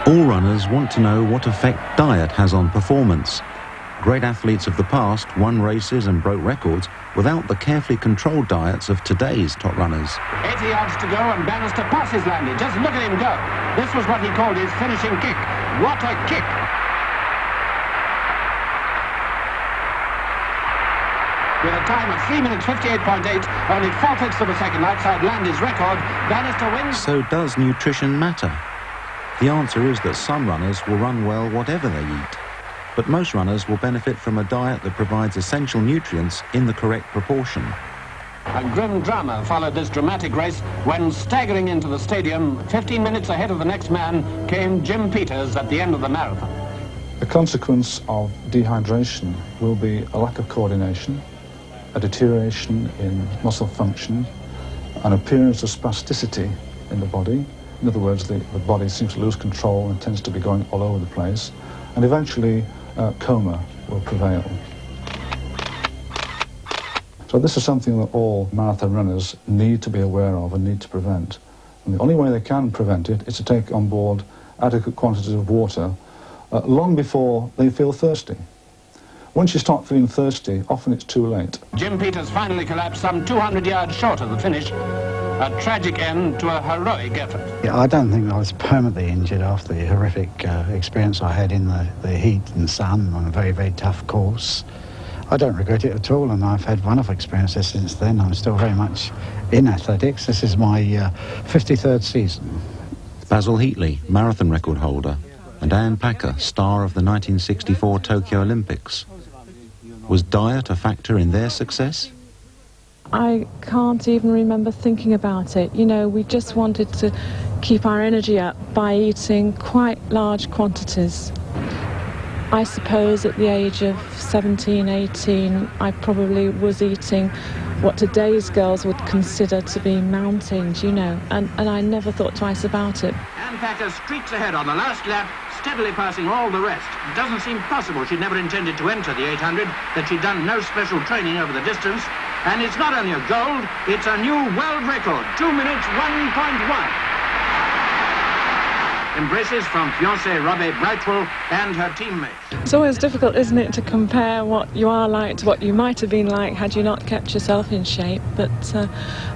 All runners want to know what effect diet has on performance. Great athletes of the past won races and broke records without the carefully controlled diets of today's top runners. 80 yards to go and Bannister passes Landy. Just look at him go. This was what he called his finishing kick. What a kick! With a time of 3 minutes 58.8, only 4/5 of a second outside Landy's record, Bannister wins. So does nutrition matter? The answer is that some runners will run well whatever they eat. But most runners will benefit from a diet that provides essential nutrients in the correct proportion. A grim drama followed this dramatic race when, staggering into the stadium, 15 minutes ahead of the next man, came Jim Peters at the end of the marathon. The consequence of dehydration will be a lack of coordination, a deterioration in muscle function, an appearance of spasticity in the body. In other words, the body seems to lose control and tends to be going all over the place, and eventually coma will prevail. So this is something that all marathon runners need to be aware of and need to prevent. And the only way they can prevent it is to take on board adequate quantities of water long before they feel thirsty. Once you start feeling thirsty, often it's too late. Jim Peters finally collapsed some 200 yards short of the finish. A tragic end to a heroic effort. Yeah, I don't think I was permanently injured after the horrific experience I had in the heat and sun on a very, very tough course. I don't regret it at all, and I've had wonderful experiences since then. I'm still very much in athletics. This is my 53rd season. Basil Heatley, marathon record holder, and Anne Packer, star of the 1964 Tokyo Olympics. Was diet a factor in their success? I can't even remember thinking about it. You know, we just wanted to keep our energy up by eating quite large quantities. I suppose at the age of 17, 18, I probably was eating what today's girls would consider to be mountains, you know, and I never thought twice about it. Anne Packer streaks ahead on the last lap, steadily passing all the rest. It doesn't seem possible she'd never intended to enter the 800, that she'd done no special training over the distance. And it's not only a gold, it's a new world record, 2 minutes 1.1. Embraces from fiancée Robbie Brightwell and her teammates. It's always difficult, isn't it, to compare what you are like to what you might have been like had you not kept yourself in shape. But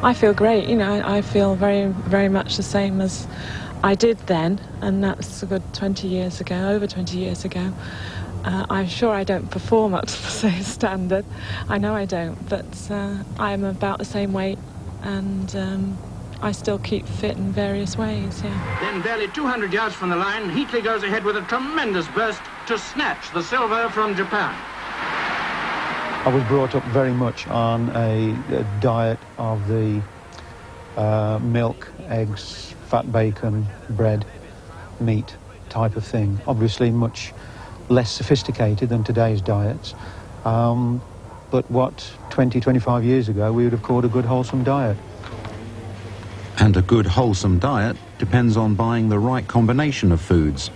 I feel great, you know, I feel very, very much the same as I did then, and that's a good 20 years ago, over 20 years ago. I'm sure I don't perform up to the same standard. I know I don't, but I'm about the same weight, and I still keep fit in various ways, yeah. Then barely 200 yards from the line, Heatley goes ahead with a tremendous burst to snatch the silver from Japan. I was brought up very much on a diet of the milk, eggs, fat bacon, bread, meat type of thing. Obviously much less sophisticated than today's diets, but what 20, 25 years ago we would have called a good wholesome diet. And a good wholesome diet depends on buying the right combination of foods.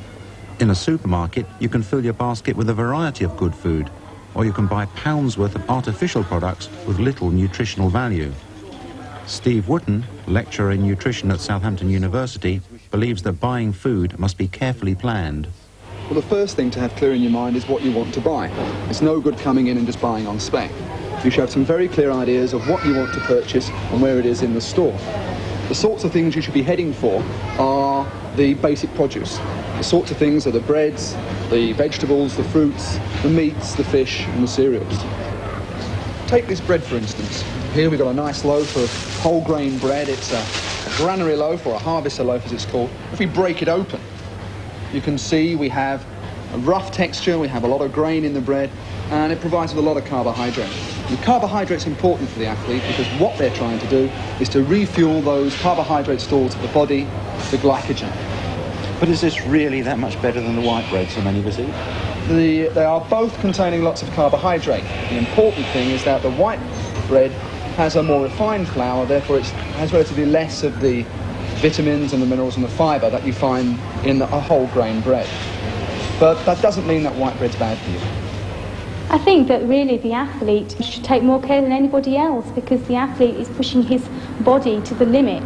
In a supermarket, you can fill your basket with a variety of good food, or you can buy pounds worth of artificial products with little nutritional value. Steve Wootton, lecturer in nutrition at Southampton University, believes that buying food must be carefully planned. Well, the first thing to have clear in your mind is what you want to buy. It's no good coming in and just buying on spec. You should have some very clear ideas of what you want to purchase and where it is in the store. The sorts of things you should be heading for are the basic produce. The sorts of things are the breads, the vegetables, the fruits, the meats, the fish and the cereals. Take this bread, for instance. Here we've got a nice loaf of whole grain bread. It's a granary loaf, or a harvester loaf as it's called. If we break it open, you can see we have a rough texture, we have a lot of grain in the bread, and it provides with a lot of carbohydrate. The carbohydrate's important for the athlete because what they're trying to do is to refuel those carbohydrate stores at the body, the glycogen. But is this really that much better than the white bread so many of us eat? They are both containing lots of carbohydrate. The important thing is that the white bread has a more refined flour, therefore it has relatively less of the vitamins and the minerals and the fibre that you find in a whole grain bread. But that doesn't mean that white bread's bad for you. I think that really the athlete should take more care than anybody else, because the athlete is pushing his body to the limit,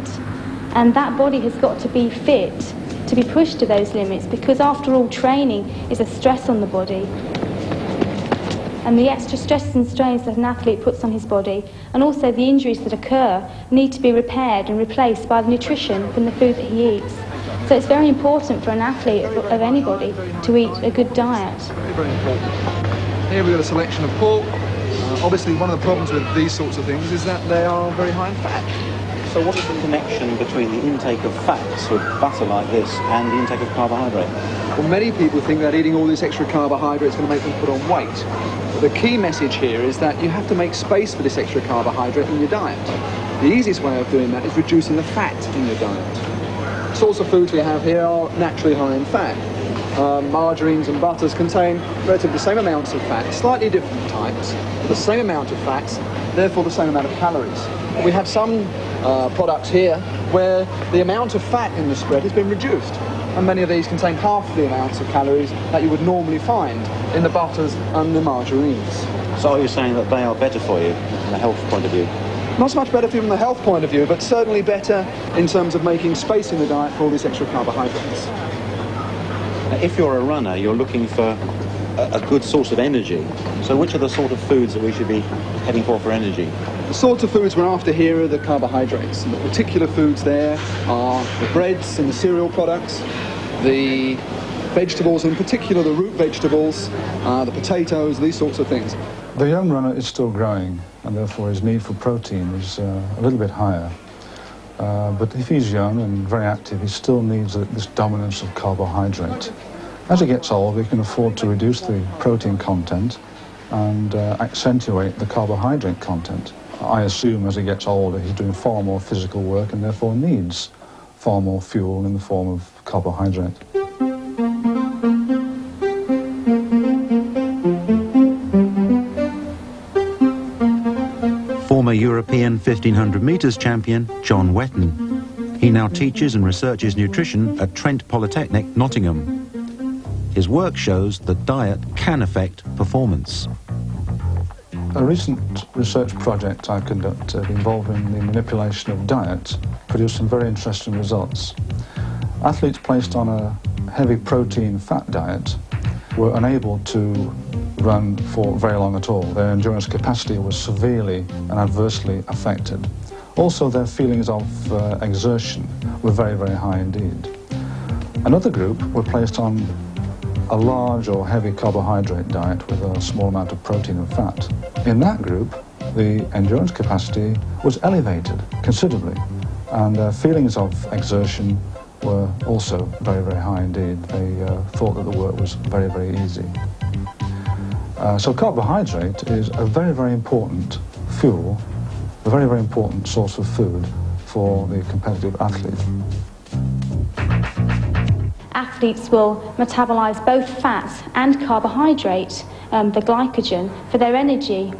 and that body has got to be fit to be pushed to those limits, because after all, training is a stress on the body. And the extra stresses and strains that an athlete puts on his body, and also the injuries that occur, need to be repaired and replaced by the nutrition from the food that he eats. So it's very important for an athlete of anybody to eat a good diet. Very, very important. Here we've got a selection of pork. Obviously one of the problems with these sorts of things is that they are very high in fat. So what is the connection between the intake of fats with butter like this and the intake of carbohydrate? Well, many people think that eating all this extra carbohydrate is going to make them put on weight. But the key message here is that you have to make space for this extra carbohydrate in your diet. The easiest way of doing that is reducing the fat in your diet. The sorts of foods we have here are naturally high in fat. Margarines and butters contain relatively the same amounts of fat, slightly different types, but the same amount of fats, therefore the same amount of calories. We have some products here where the amount of fat in the spread has been reduced, and many of these contain half the amounts of calories that you would normally find in the butters and the margarines. So are you saying that they are better for you from a health point of view? Not so much better for you from the health point of view, but certainly better in terms of making space in the diet for all these extra carbohydrates. Now, if you're a runner, you're looking for a good source of energy. So which are the sort of foods that we should be heading for energy? The sorts of foods we're after here are the carbohydrates. And the particular foods there are the breads and the cereal products, the vegetables, in particular the root vegetables, the potatoes, these sorts of things. The young runner is still growing, and therefore his need for protein is a little bit higher. But if he's young and very active, he still needs this dominance of carbohydrate. As he gets old, we can afford to reduce the protein content and accentuate the carbohydrate content. I assume as he gets older, he's doing far more physical work and therefore needs far more fuel in the form of carbohydrate. Former European 1500 metres champion John Wetton. He now teaches and researches nutrition at Trent Polytechnic, Nottingham. His work shows that diet can affect performance. A recent research project I conducted involving the manipulation of diet produced some very interesting results. Athletes placed on a heavy protein fat diet were unable to run for very long at all. Their endurance capacity was severely and adversely affected. Also, their feelings of exertion were very, very high indeed. Another group were placed on a large or heavy carbohydrate diet with a small amount of protein and fat. In that group, the endurance capacity was elevated considerably, and their feelings of exertion were also very, very high indeed. They thought that the work was very, very easy. So carbohydrate is a very, very important fuel, a very, very important source of food for the competitive athlete. Athletes will metabolize both fat and carbohydrate, the glycogen, for their energy.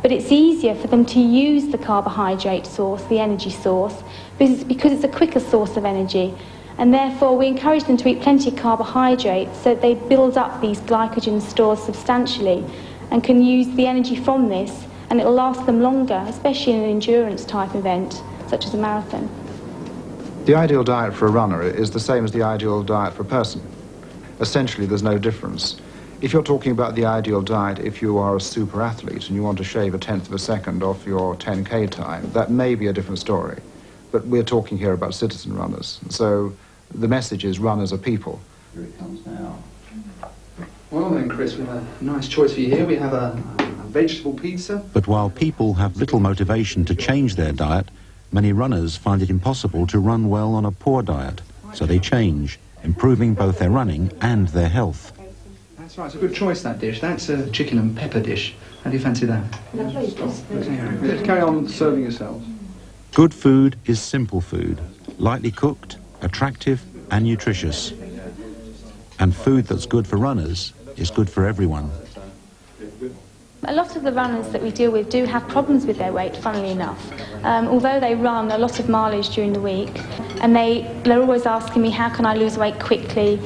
But it's easier for them to use the carbohydrate source, the energy source, because it's a quicker source of energy. And therefore we encourage them to eat plenty of carbohydrates so that they build up these glycogen stores substantially and can use the energy from this, and it'll last them longer, especially in an endurance type event such as a marathon. The ideal diet for a runner is the same as the ideal diet for a person. Essentially, there's no difference. If you're talking about the ideal diet, if you are a super athlete and you want to shave 1/10 of a second off your 10K time, that may be a different story. But we're talking here about citizen runners. So the message is runners are people. Here it comes now. Well then, Chris, we have a nice choice for you here. We have a vegetable pizza. But while people have little motivation to change their diet, many runners find it impossible to run well on a poor diet, so they change, improving both their running and their health. That's right, it's a good choice, that dish. That's a chicken and pepper dish. How do you fancy that? Lovely. Let's carry on serving yourselves. Good food is simple food, lightly cooked, attractive and nutritious. And food that's good for runners is good for everyone. A lot of the runners that we deal with do have problems with their weight, funnily enough. Although they run a lot of mileage during the week, and they're always asking me, how can I lose weight quickly?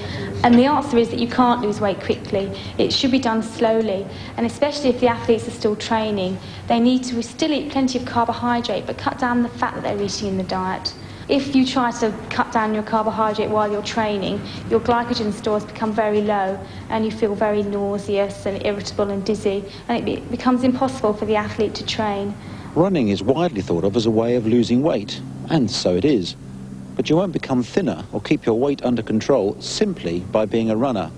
And the answer is that you can't lose weight quickly. It should be done slowly, and especially if the athletes are still training, they need to still eat plenty of carbohydrate, but cut down the fat that they're eating in the diet. if you try to cut down your carbohydrate while you're training, your glycogen stores become very low and you feel very nauseous and irritable and dizzy, and it becomes impossible for the athlete to train. Running is widely thought of as a way of losing weight, and so it is. But you won't become thinner or keep your weight under control simply by being a runner.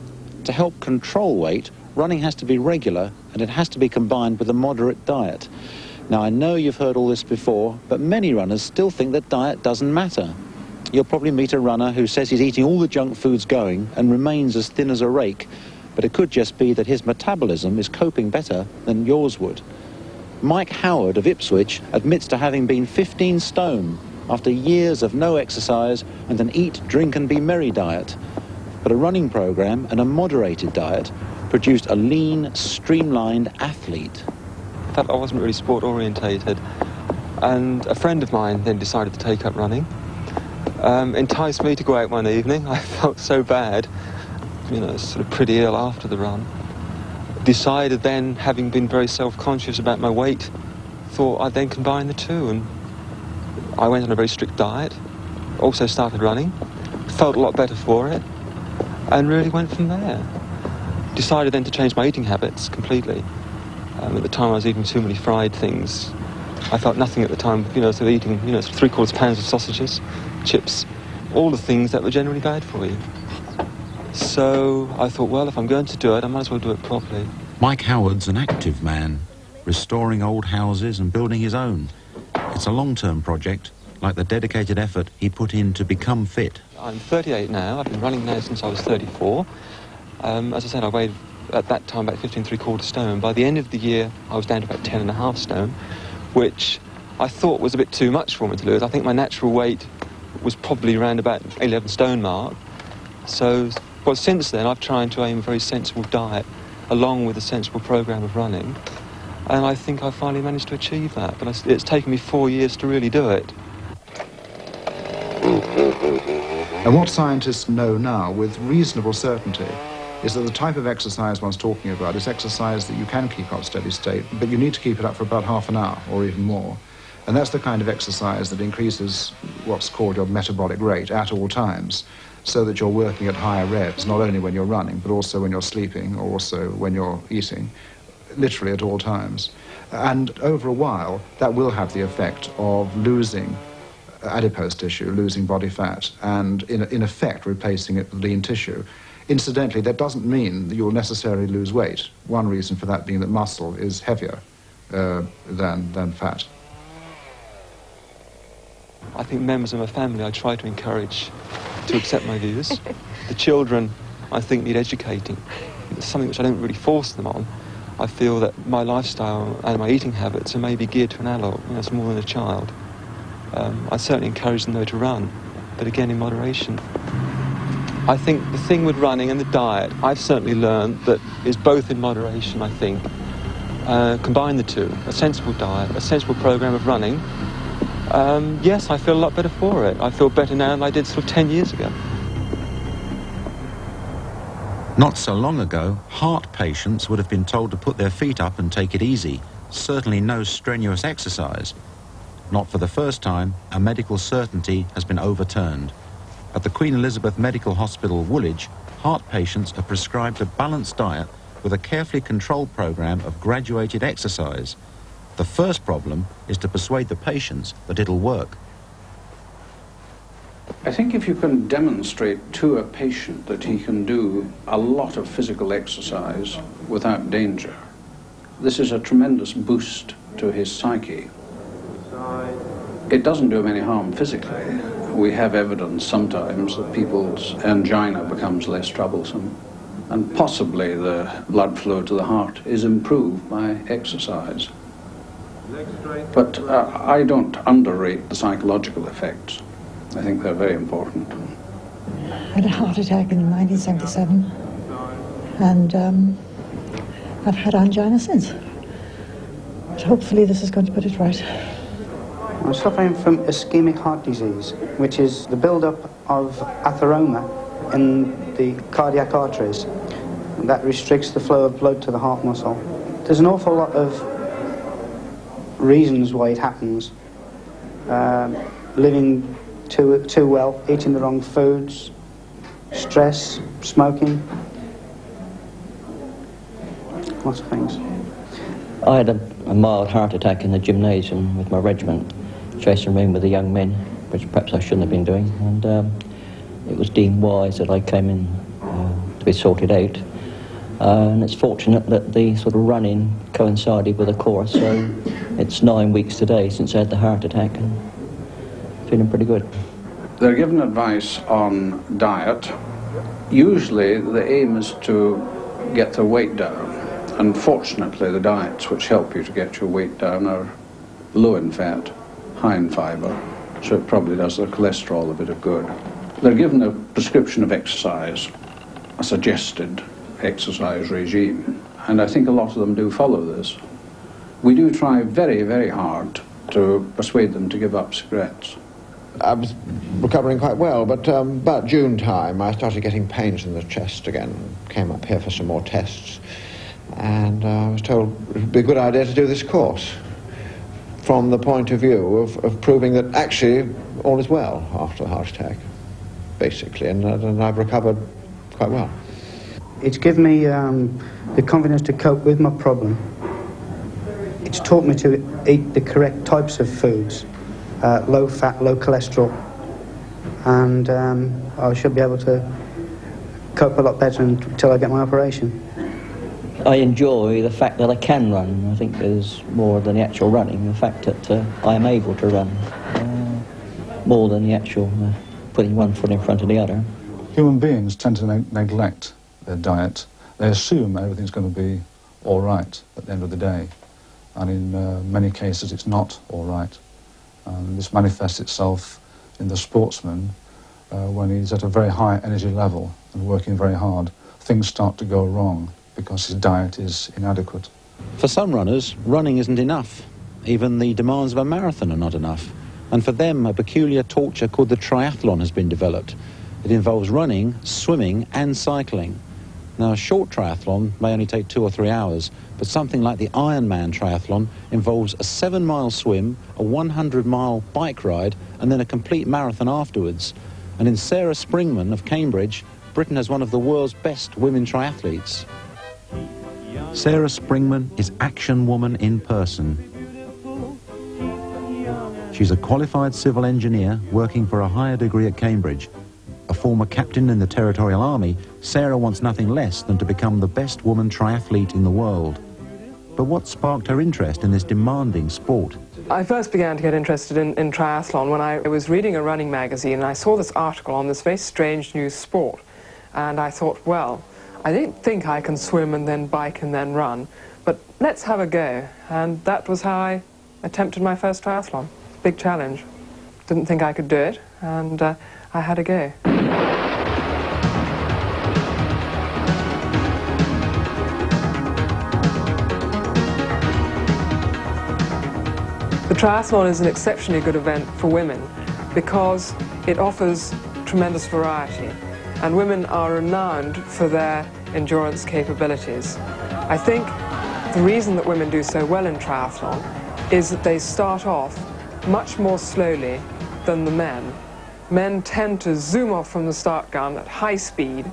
To help control weight, running has to be regular and it has to be combined with a moderate diet. Now, I know you've heard all this before, but many runners still think that diet doesn't matter. You'll probably meet a runner who says he's eating all the junk foods going and remains as thin as a rake, but it could just be that his metabolism is coping better than yours would. Mike Howard of Ipswich admits to having been 15 stone after years of no exercise and an eat, drink and be merry diet. But a running program and a moderated diet produced a lean, streamlined athlete. In fact, I wasn't really sport orientated, and a friend of mine then decided to take up running. Enticed me to go out one evening. I felt so bad, sort of pretty ill after the run. Decided then, having been very self-conscious about my weight, thought I'd then combine the two, and I went on a very strict diet, also started running, felt a lot better for it, and really went from there. Decided then to change my eating habits completely. At the time I was eating too many fried things. I felt nothing at the time, sort of eating, sort of 3/4 pounds of sausages, chips, all the things that were generally bad for you. So I thought, well, if I'm going to do it, I might as well do it properly. Mike Howard's an active man, restoring old houses and building his own. It's a long-term project, like the dedicated effort he put in to become fit. I'm 38 now. I've been running now since I was 34. As I said, I weighed at that time about 15¾ stone. By the end of the year, I was down to about 10½ stone, which I thought was a bit too much for me to lose. I think my natural weight was probably around about 11 stone mark. So, well, since then, I've tried to aim a very sensible diet, along with a sensible program of running. And I think I finally managed to achieve that. But it's taken me 4 years to really do it. And what scientists know now with reasonable certainty is that the type of exercise one's talking about is exercise that you can keep up steady state, but you need to keep it up for about half an hour or even more. And that's the kind of exercise that increases what's called your metabolic rate at all times, so that you're working at higher revs, not only when you're running, but also when you're sleeping, or also when you're eating, literally at all times. And over a while, that will have the effect of losing adipose tissue, losing body fat, and in effect replacing it with lean tissue. Incidentally, that doesn't mean that you'll necessarily lose weight. One reason for that being that muscle is heavier than fat. I think members of my family I try to encourage to accept my views. The children, I think, need educating. It's something which I don't really force them on. I feel that my lifestyle and my eating habits are maybe geared to an adult, it's more than a child. I certainly encourage them, though, to run, but again, in moderation. I think the thing with running and the diet, I've certainly learned that is both in moderation, I think. Combine the two, a sensible diet, a sensible program of running. Yes, I feel a lot better for it. I feel better now than I did sort of 10 years ago. Not so long ago, heart patients would have been told to put their feet up and take it easy. Certainly no strenuous exercise. Not for the first time, a medical certainty has been overturned. At the Queen Elizabeth Medical Hospital, Woolwich, heart patients are prescribed a balanced diet with a carefully controlled program of graduated exercise. The first problem is to persuade the patients that it'll work. I think if you can demonstrate to a patient that he can do a lot of physical exercise without danger, this is a tremendous boost to his psyche. It doesn't do him any harm physically. We have evidence sometimes that people's angina becomes less troublesome, and possibly the blood flow to the heart is improved by exercise. But I don't underrate the psychological effects. I think they're very important. I had a heart attack in 1977, and I've had angina since. But hopefully this is going to put it right. I'm suffering from ischemic heart disease, which is the build-up of atheroma in the cardiac arteries. And that restricts the flow of blood to the heart muscle. There's an awful lot of reasons why it happens. Living too well, eating the wrong foods, stress, smoking, lots of things. I had a mild heart attack in the gymnasium with my regiment, chasing around with the young men, which perhaps I shouldn't have been doing, and it was deemed wise that I came in to be sorted out. And it's fortunate that the sort of running coincided with the course, so it's 9 weeks today since I had the heart attack, and feeling pretty good. They're given advice on diet. Usually the aim is to get the weight down. Unfortunately, the diets which help you to get your weight down are low in fat, high in fibre, so it probably does the cholesterol a bit of good. They're given a prescription of exercise, a suggested exercise regime, and I think a lot of them do follow this. We do try very, very hard to persuade them to give up cigarettes. I was recovering quite well, but about June time I started getting pains in the chest again. Came up here for some more tests, and I was told it would be a good idea to do this course from the point of view of proving that actually all is well after the heart attack, basically, and I've recovered quite well. It's given me the confidence to cope with my problem. It's taught me to eat the correct types of foods, low fat, low cholesterol, and I should be able to cope a lot better until I get my operation. I enjoy the fact that I can run. I think there's more than the actual running, the fact that I am able to run, more than the actual putting one foot in front of the other. Human beings tend to neglect their diet. They assume everything's going to be all right at the end of the day, and in many cases it's not all right. And this manifests itself in the sportsman when he's at a very high energy level and working very hard. Things start to go wrong because his diet is inadequate. For some runners, running isn't enough. Even the demands of a marathon are not enough. And for them, a peculiar torture called the triathlon has been developed. It involves running, swimming and cycling. Now, a short triathlon may only take 2 or 3 hours, but something like the Ironman triathlon involves a 7-mile swim, a 100-mile bike ride, and then a complete marathon afterwards. And in Sarah Springman of Cambridge, Britain has one of the world's best women triathletes. Sarah Springman is action woman in person. She's a qualified civil engineer working for a higher degree at Cambridge. A former captain in the Territorial Army, Sarah wants nothing less than to become the best woman triathlete in the world. But what sparked her interest in this demanding sport? I first began to get interested in triathlon when I was reading a running magazine, and I saw this article on this very strange new sport. And I thought, well, I don't think I can swim and then bike and then run, but let's have a go. And that was how I attempted my first triathlon. Big challenge. Didn't think I could do it, and I had a go. The triathlon is an exceptionally good event for women because it offers tremendous variety, and women are renowned for their endurance capabilities. I think the reason that women do so well in triathlon is that they start off much more slowly than the men. Men tend to zoom off from the start gun at high speed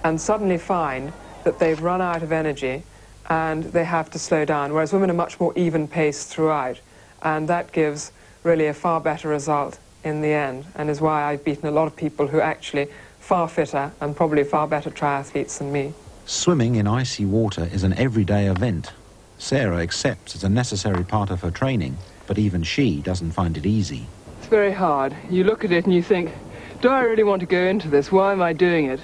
and suddenly find that they've run out of energy and they have to slow down, whereas women are much more even-paced throughout, and that gives really a far better result in the end, and is why I've beaten a lot of people who are actually far fitter and probably far better triathletes than me. Swimming in icy water is an everyday event. Sarah accepts it's a necessary part of her training, but even she doesn't find it easy. It's very hard. You look at it and you think, do I really want to go into this? Why am I doing it?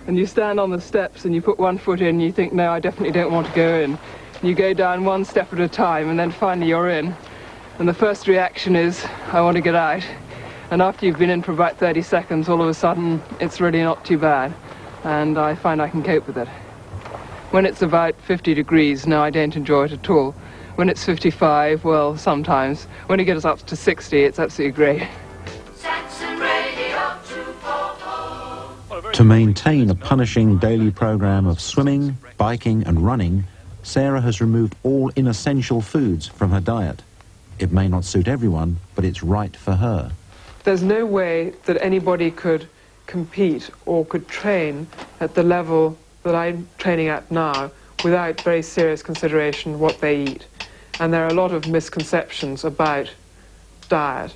And you stand on the steps and you put one foot in and you think, no, I definitely don't want to go in. And you go down one step at a time and then finally you're in. And the first reaction is, I want to get out. And after you've been in for about 30 seconds, all of a sudden, it's really not too bad. And I find I can cope with it. When it's about 50 degrees, no, I don't enjoy it at all. When it's 55, well, sometimes. When it gets up to 60, it's absolutely great. To maintain a punishing daily program of swimming, biking and running, Sarah has removed all inessential foods from her diet. It may not suit everyone, but it's right for her. there's no way that anybody could compete or could train at the level that I'm training at now without very serious consideration what they eat. And there are a lot of misconceptions about diet.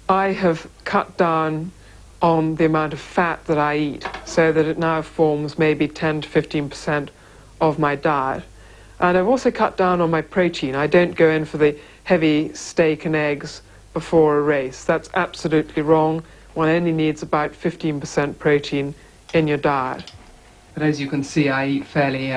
I have cut down on the amount of fat that I eat so that it now forms maybe 10 to 15% of my diet. And I've also cut down on my protein. I don't go in for the heavy steak and eggs before a race. That's absolutely wrong. One only needs about 15% protein in your diet. But as you can see, I eat fairly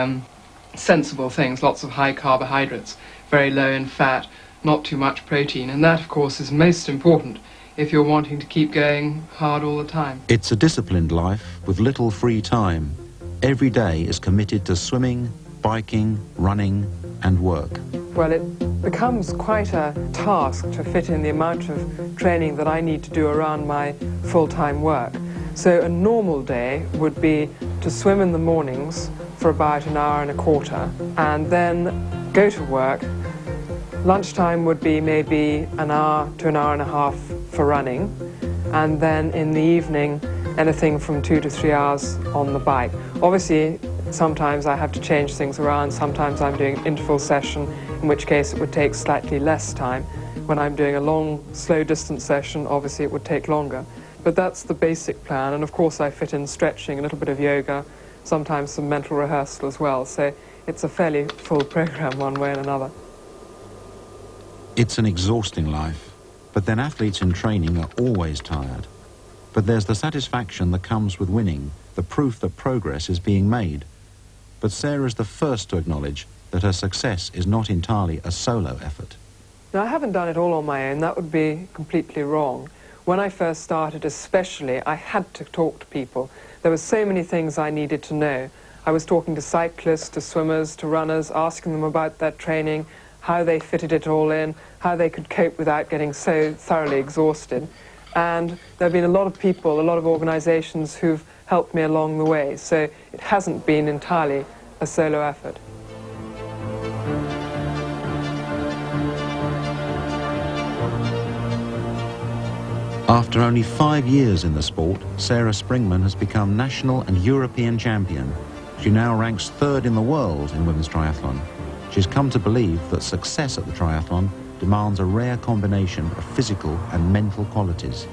sensible things, lots of high carbohydrates, very low in fat, not too much protein. And that, of course, is most important if you're wanting to keep going hard all the time. It's a disciplined life with little free time. Every day is committed to swimming, biking, running and work. Well, it becomes quite a task to fit in the amount of training that I need to do around my full-time work. So a normal day would be to swim in the mornings for about an hour and a quarter and then go to work. Lunchtime would be maybe an hour to an hour and a half for running, and then in the evening anything from 2 to 3 hours on the bike. Obviously sometimes I have to change things around. Sometimes I'm doing an interval session, in which case it would take slightly less time. When I'm doing a long slow distance session, obviously it would take longer. But that's the basic plan, and of course I fit in stretching, a little bit of yoga, sometimes some mental rehearsal as well, so it's a fairly full program one way and another. It's an exhausting life, but then athletes in training are always tired. But there's the satisfaction that comes with winning, the proof that progress is being made. But Sarah's the first to acknowledge that her success is not entirely a solo effort. Now, I haven't done it all on my own. That would be completely wrong. When I first started especially, I had to talk to people. There were so many things I needed to know. I was talking to cyclists, to swimmers, to runners, asking them about their training, how they fitted it all in, how they could cope without getting so thoroughly exhausted. And there have been a lot of people, a lot of organizations who've helped me along the way, so it hasn't been entirely a solo effort. After only 5 years in the sport, Sarah Springman has become national and European champion. She now ranks third in the world in women's triathlon. She's come to believe that success at the triathlon demands a rare combination of physical and mental qualities.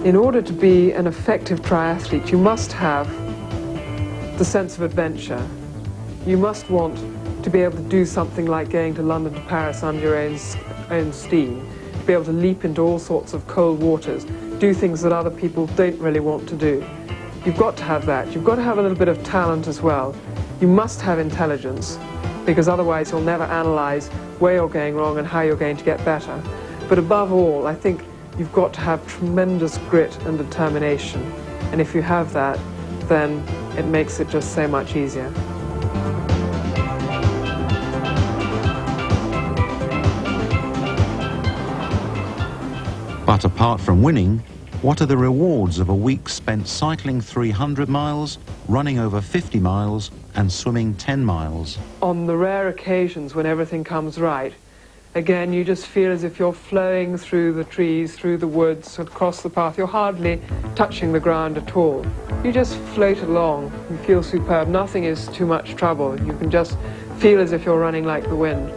In order to be an effective triathlete, you must have the sense of adventure. You must want to be able to do something like going to London to Paris under your own steam, to be able to leap into all sorts of cold waters, do things that other people don't really want to do. You've got to have that. You've got to have a little bit of talent as well. You must have intelligence, because otherwise you'll never analyze where you're going wrong and how you're going to get better. But above all, I think you've got to have tremendous grit and determination. And if you have that, then it makes it just so much easier. But apart from winning, what are the rewards of a week spent cycling 300 miles, running over 50 miles, and swimming 10 miles? On the rare occasions when everything comes right, again, you just feel as if you're flowing through the trees, through the woods, across the path. You're hardly touching the ground at all. You just float along. You feel superb. Nothing is too much trouble. You can just feel as if you're running like the wind.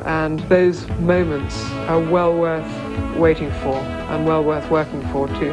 And those moments are well worth waiting for and well worth working for too.